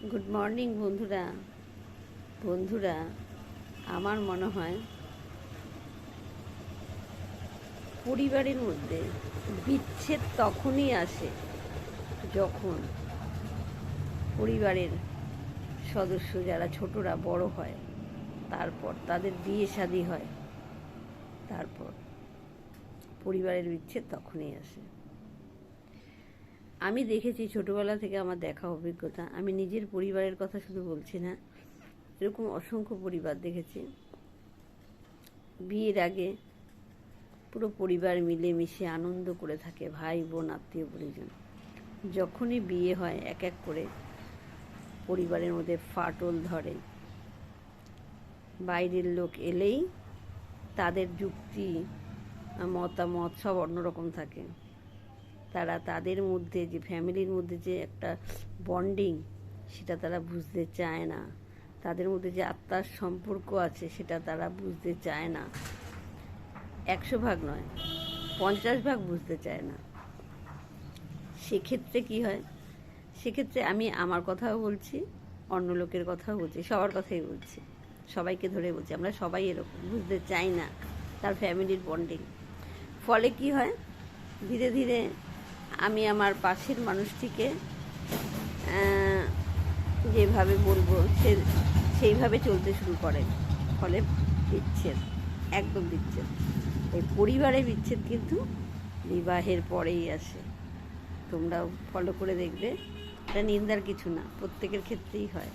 Good morning বন্ধুরা। বন্ধুরা, আমার মনে হয় পরিবারের মধ্যে বিচ্ছেদ তখনই আসে যখন পরিবারের সদস্য যারা ছোটরা বড় হয়, তারপর তাদের বিয়ে শাদী হয়, তারপর পরিবারের বিচ্ছেদ তখনই আসে। আমি দেখেছি ছোটবেলা থেকে, আমার দেখা অভিজ্ঞতা, আমি নিজের পরিবারের কথা শুধু বলছি না, এরকম অসংখ্য পরিবার দেখেছি। বিয়ের আগে পুরো পরিবার মিলেমিশে আনন্দ করে থাকে, ভাই বোন আত্মীয় পরিজন। যখনই বিয়ে হয় এক এক করে পরিবারের মধ্যে ফাটল ধরে। বাইরের লোক এলেই তাদের যুক্তি মতামত সব অন্যরকম থাকে। তারা তাদের মধ্যে যে ফ্যামিলির মধ্যে যে একটা বন্ডিং, সেটা তারা বুঝতে চায় না। তাদের মধ্যে যে আত্মার সম্পর্ক আছে সেটা তারা বুঝতে চায় না। 100 ভাগ নয়, 50 ভাগ বুঝতে চায় না। সেক্ষেত্রে কি হয়? সেক্ষেত্রে আমি আমার কথাও বলছি, অন্য লোকের কথাও বলছি, সবার কথাই বলছি, সবাইকে ধরে বলছি, আমরা সবাই এরকম বুঝতে চাই না তার ফ্যামিলির বন্ডিং। ফলে কি হয়, ধীরে ধীরে আমি আমার পাশের মানুষটিকে যেভাবে বলবো সেইভাবে চলতে শুরু করে। ফলে বিচ্ছেদ, একদম বিচ্ছেদ। এই পরিবারে বিচ্ছেদ কিন্তু বিবাহের পরেই আসে। তোমরাও ফলো করে দেখবে, এটা নিন্দার কিছু না, প্রত্যেকের ক্ষেত্রেই হয়।